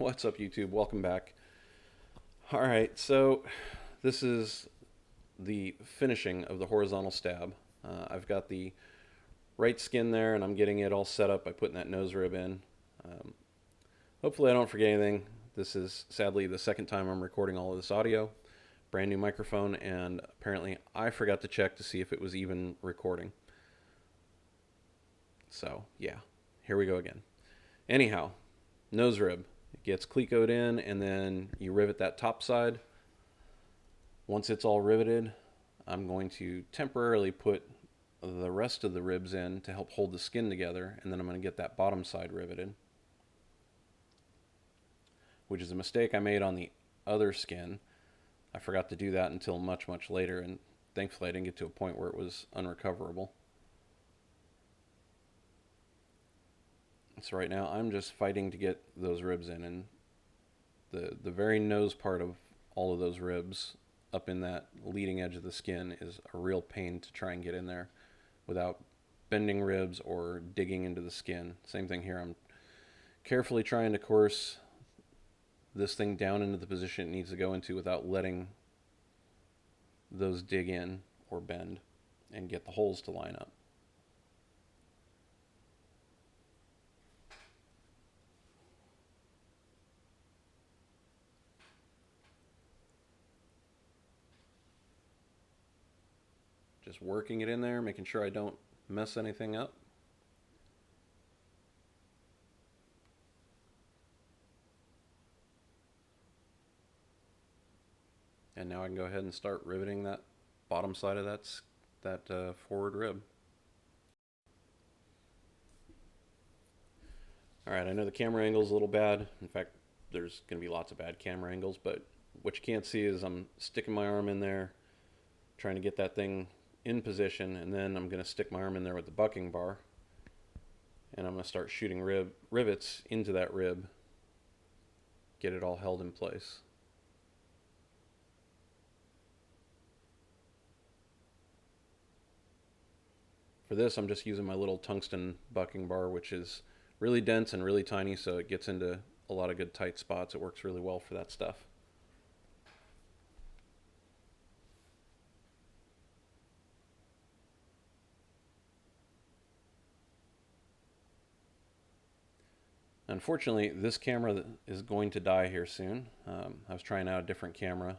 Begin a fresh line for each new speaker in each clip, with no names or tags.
What's up, YouTube? Welcome back. Alright, so this is the finishing of the horizontal stab. I've got the right skin there and I'm getting it all set up by putting that nose rib in. Hopefully I don't forget anything. This is sadly the second time I'm recording all of this audio. Brand new microphone, and apparently I forgot to check to see if it was even recording. So yeah, here we go again. Anyhow, nose rib. It gets clecoed in and then you rivet that top side. Once it's all riveted, I'm going to temporarily put the rest of the ribs in to help hold the skin together, and then I'm going to get that bottom side riveted, which is a mistake I made on the other skin. I forgot to do that until much later, and thankfully I didn't get to a point where it was unrecoverable. So right now I'm just fighting to get those ribs in, and the very nose part of all of those ribs up in that leading edge of the skin is a real pain to try and get in there without bending ribs or digging into the skin. Same thing here. I'm carefully trying to course this thing down into the position it needs to go into without letting those dig in or bend and get the holes to line up. Just working it in there, making sure I don't mess anything up. And now I can go ahead and start riveting that bottom side of that forward rib. Alright, I know the camera angle is a little bad. In fact, there's going to be lots of bad camera angles, but what you can't see is I'm sticking my arm in there, trying to get that thing in position, and then I'm going to stick my arm in there with the bucking bar, and I'm going to start shooting rivets into that rib, get it all held in place. For this, I'm just using my little tungsten bucking bar, which is really dense and really tiny, so it gets into a lot of good tight spots. It works really well for that stuff. Unfortunately, this camera is going to die here soon. I was trying out a different camera,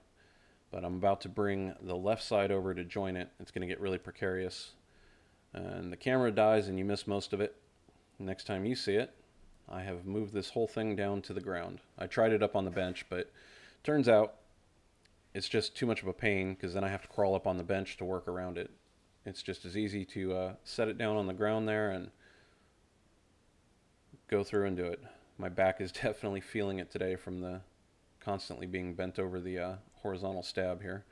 but I'm about to bring the left side over to join it. It's going to get really precarious. And the camera dies and you miss most of it. Next time you see it, I have moved this whole thing down to the ground. I tried it up on the bench, but turns out it's just too much of a pain because then I have to crawl up on the bench to work around it. It's just as easy to set it down on the ground there and go through and do it. My back is definitely feeling it today from the constantly being bent over the horizontal stab here.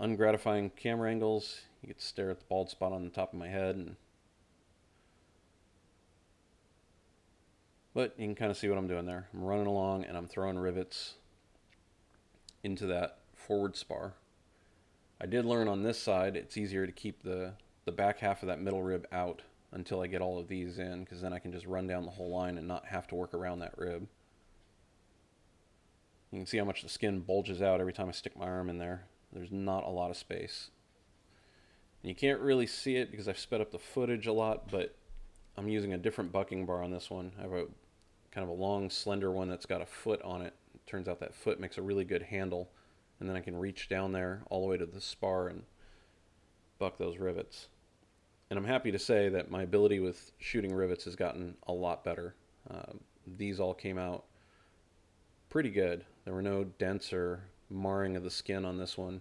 Ungratifying camera angles. You get to stare at the bald spot on the top of my head, but you can kind of see what I'm doing there. I'm running along and I'm throwing rivets into that forward spar. I did learn on this side it's easier to keep the back half of that middle rib out until I get all of these in, because then I can just run down the whole line and not have to work around that rib. You can see how much the skin bulges out every time I stick my arm in there. There's not a lot of space. And you can't really see it because I've sped up the footage a lot, but I'm using a different bucking bar on this one. I have a kind of a long, slender one that's got a foot on it. It turns out that foot makes a really good handle, and then I can reach down there all the way to the spar and buck those rivets. And I'm happy to say that my ability with shooting rivets has gotten a lot better. These all came out pretty good. There were no dents or marring of the skin on this one.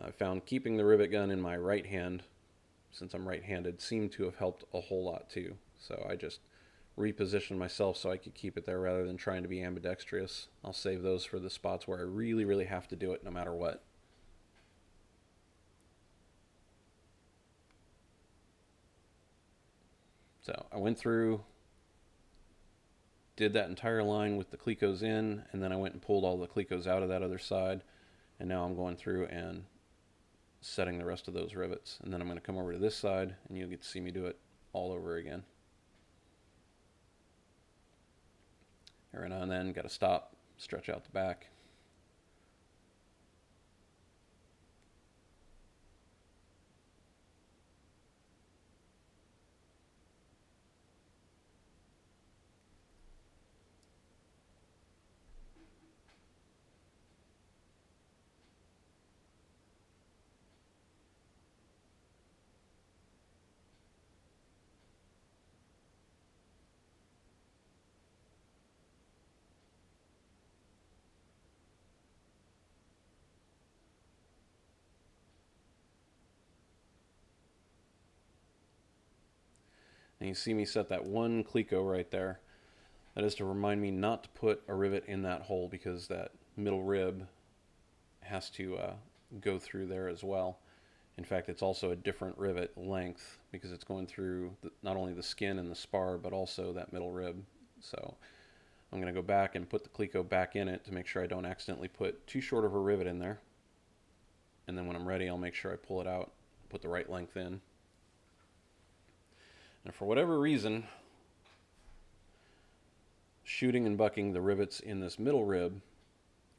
I found keeping the rivet gun in my right hand, since I'm right-handed, seemed to have helped a whole lot too. So I just repositioned myself so I could keep it there rather than trying to be ambidextrous. I'll save those for the spots where I really have to do it no matter what. So I went through, did that entire line with the clecos in, and then I went and pulled all the clecos out of that other side, and now I'm going through and setting the rest of those rivets. And then I'm going to come over to this side and you'll get to see me do it all over again. Every now and then, got to stop, stretch out the back. And you see me set that one cleco right there. That is to remind me not to put a rivet in that hole, because that middle rib has to go through there as well. In fact, it's also a different rivet length because it's going through not only the skin and the spar, but also that middle rib. So I'm going to go back and put the cleco back in it to make sure I don't accidentally put too short of a rivet in there. And then when I'm ready, I'll make sure I pull it out, put the right length in. And for whatever reason, shooting and bucking the rivets in this middle rib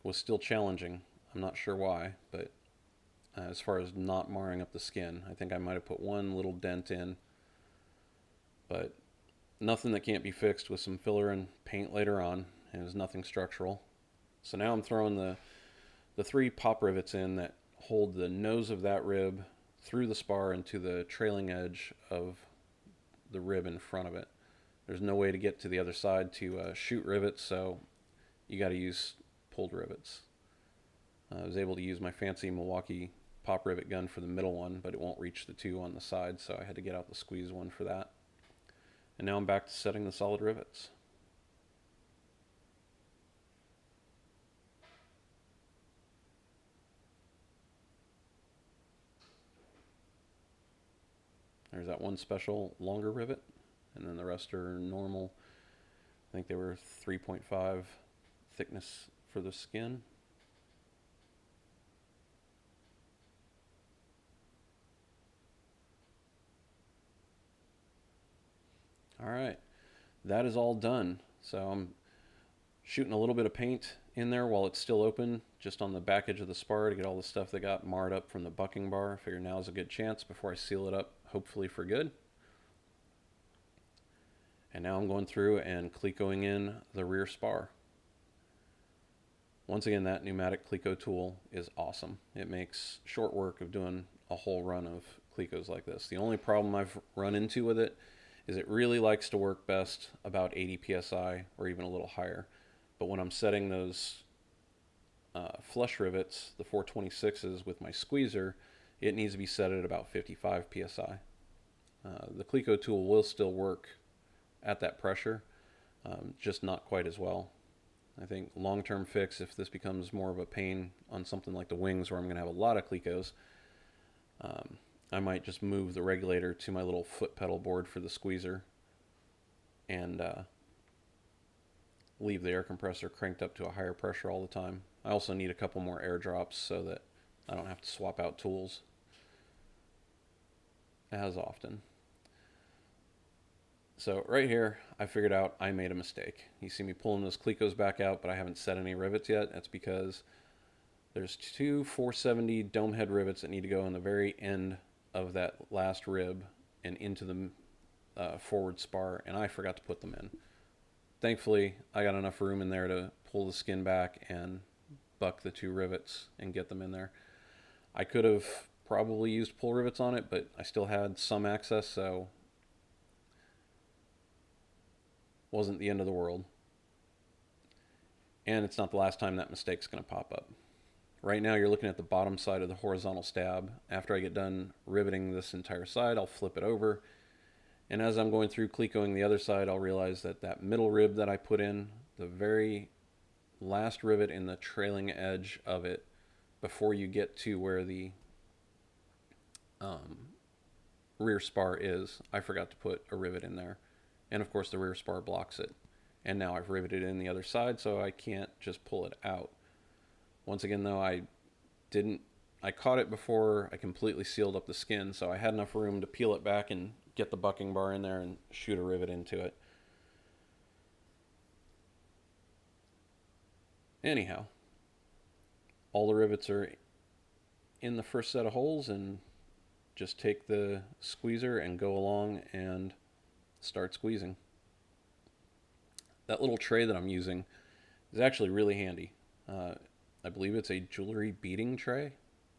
was still challenging. I'm not sure why, but as far as not marring up the skin, I think I might have put one little dent in, but nothing that can't be fixed with some filler and paint later on. It was nothing structural. So now I'm throwing the 3 pop rivets in that hold the nose of that rib through the spar into the trailing edge of the rib in front of it. There's no way to get to the other side to shoot rivets, so you got to use pulled rivets. I was able to use my fancy Milwaukee pop rivet gun for the middle one, but it won't reach the 2 on the side, so I had to get out the squeeze one for that. And now I'm back to setting the solid rivets. There's that one special longer rivet, and then the rest are normal. I think they were 3.5 thickness for the skin. All right, that is all done. So I'm shooting a little bit of paint in there while it's still open, just on the back edge of the spar to get all the stuff that got marred up from the bucking bar. I figure now's a good chance before I seal it up, hopefully for good. And now I'm going through and clecoing in the rear spar. Once again, that pneumatic cleco tool is awesome. It makes short work of doing a whole run of clecos like this. The only problem I've run into with it is it really likes to work best about 80 psi or even a little higher. But when I'm setting those flush rivets, the 426s with my squeezer, it needs to be set at about 55 psi. The cleco tool will still work at that pressure, just not quite as well. I think long-term fix, if this becomes more of a pain on something like the wings where I'm going to have a lot of clecos, I might just move the regulator to my little foot pedal board for the squeezer and leave the air compressor cranked up to a higher pressure all the time. I also need a couple more air drops so that I don't have to swap out tools as often. So right here, I figured out I made a mistake. You see me pulling those clecos back out, but I haven't set any rivets yet. That's because there's 2 470 dome head rivets that need to go in the very end of that last rib and into the forward spar, and I forgot to put them in. Thankfully, I got enough room in there to pull the skin back and buck the 2 rivets and get them in there. I could have probably used pull rivets on it, but I still had some access, so wasn't the end of the world. And it's not the last time that mistake's going to pop up. Right now you're looking at the bottom side of the horizontal stab. After I get done riveting this entire side, I'll flip it over. And as I'm going through clecoing the other side, I'll realize that that middle rib that I put in, the very last rivet in the trailing edge of it, before you get to where the rear spar is, I forgot to put a rivet in there. And of course the rear spar blocks it. And now I've riveted in the other side, so I can't just pull it out. Once again though, I caught it before I completely sealed up the skin, so I had enough room to peel it back and get the bucking bar in there and shoot a rivet into it. Anyhow, all the rivets are in the first set of holes, and just take the squeezer and go along and start squeezing. That little tray that I'm using is actually really handy. I believe it's a jewelry beading tray.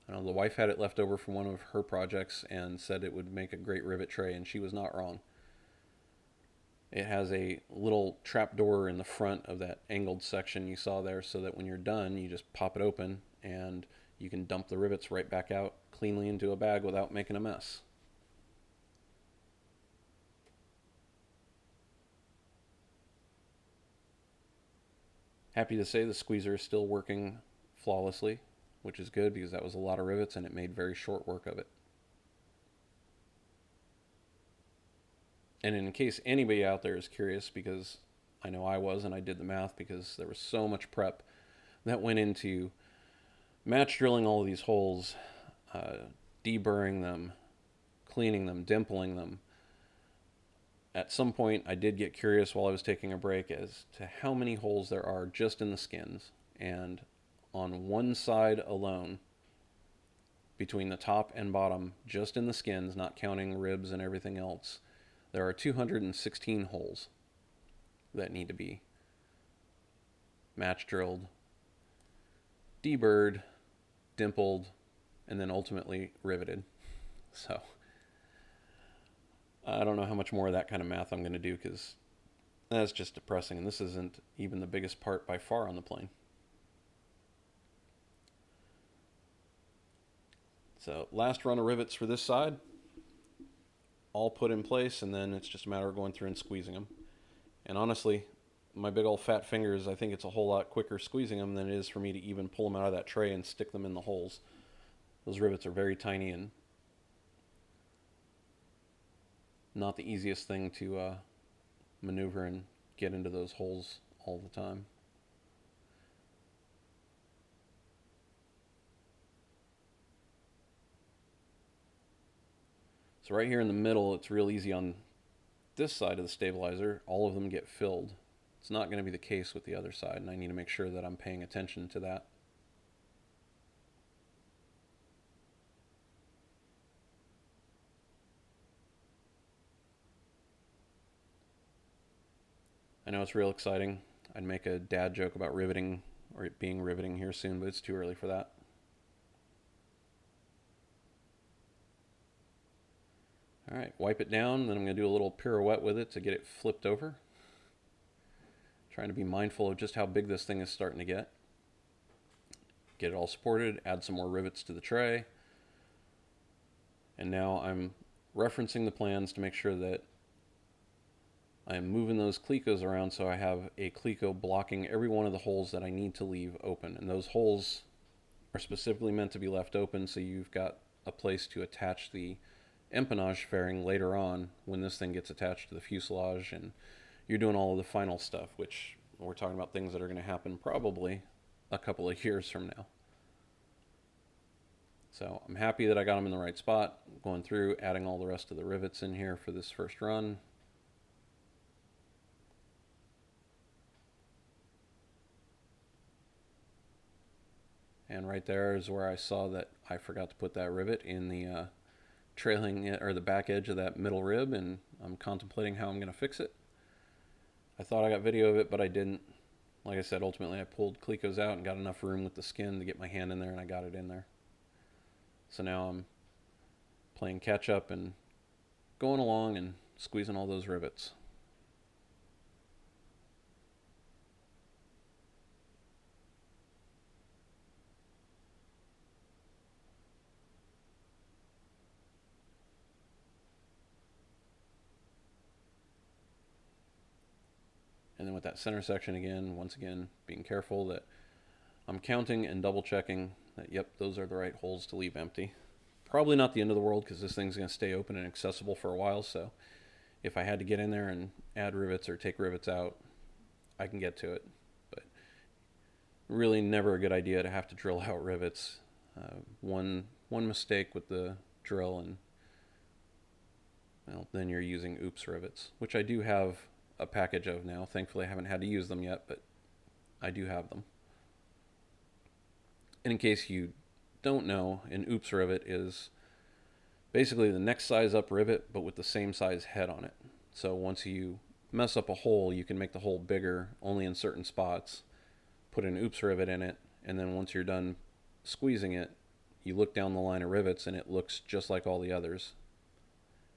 I know the wife had it left over from one of her projects and said it would make a great rivet tray, and she was not wrong. It has a little trap door in the front of that angled section you saw there, so that when you're done, you just pop it open and you can dump the rivets right back out cleanly into a bag without making a mess. Happy to say the squeezer is still working flawlessly, which is good because that was a lot of rivets and it made very short work of it. And in case anybody out there is curious, because I know I was, and I did the math because there was so much prep that went into match drilling all of these holes, deburring them, cleaning them, dimpling them. At some point, I did get curious while I was taking a break as to how many holes there are just in the skins. And on one side alone, between the top and bottom, just in the skins, not counting ribs and everything else, there are 216 holes that need to be match drilled, deburred, dimpled, and then ultimately riveted. So I don't know how much more of that kind of math I'm going to do, because that's just depressing, and this isn't even the biggest part by far on the plane. So last run of rivets for this side, all put in place, and then it's just a matter of going through and squeezing them. And honestly, my big old fat fingers, I think it's a whole lot quicker squeezing them than it is for me to even pull them out of that tray and stick them in the holes. Those rivets are very tiny and not the easiest thing to maneuver and get into those holes all the time. So right here in the middle, it's real easy on this side of the stabilizer. All of them get filled. It's not going to be the case with the other side, and I need to make sure that I'm paying attention to that. I know it's real exciting. I'd make a dad joke about riveting, or it being riveting here soon, but it's too early for that. Alright, wipe it down, then I'm going to do a little pirouette with it to get it flipped over. Trying to be mindful of just how big this thing is starting to get. Get it all supported, add some more rivets to the tray. And now I'm referencing the plans to make sure that I'm moving those clecos around so I have a cleco blocking every one of the holes that I need to leave open. And those holes are specifically meant to be left open so you've got a place to attach the empennage fairing later on when this thing gets attached to the fuselage and you're doing all of the final stuff, which we're talking about things that are going to happen probably a couple of years from now. So I'm happy that I got them in the right spot. Going through, adding all the rest of the rivets in here for this first run. And right there is where I saw that I forgot to put that rivet in the trailing or the back edge of that middle rib, and I'm contemplating how I'm going to fix it. I thought I got video of it, but I didn't. Like I said, ultimately I pulled clecos out and got enough room with the skin to get my hand in there, and I got it in there. So now I'm playing catch up and going along and squeezing all those rivets. And then with that center section again, once again, being careful that I'm counting and double checking that, yep, those are the right holes to leave empty. Probably not the end of the world because this thing's going to stay open and accessible for a while, so if I had to get in there and add rivets or take rivets out, I can get to it. But really never a good idea to have to drill out rivets. One mistake with the drill and, well, then you're using oops rivets, which I do have a package of now. Thankfully I haven't had to use them yet, but I do have them. And in case you don't know, an oops rivet is basically the next size up rivet, but with the same size head on it. So once you mess up a hole, you can make the hole bigger only in certain spots, put an oops rivet in it, and then once you're done squeezing it, you look down the line of rivets and it looks just like all the others.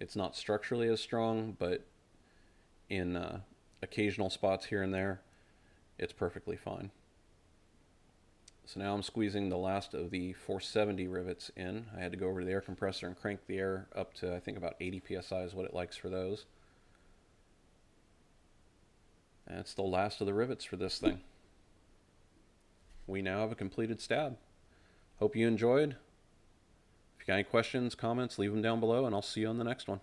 It's not structurally as strong, but in occasional spots here and there, it's perfectly fine. So now I'm squeezing the last of the 470 rivets in. I had to go over to the air compressor and crank the air up to, I think, about 80 psi is what it likes for those. And it's the last of the rivets for this thing. We now have a completed stab. Hope you enjoyed. If you got any questions, comments, leave them down below, and I'll see you on the next one.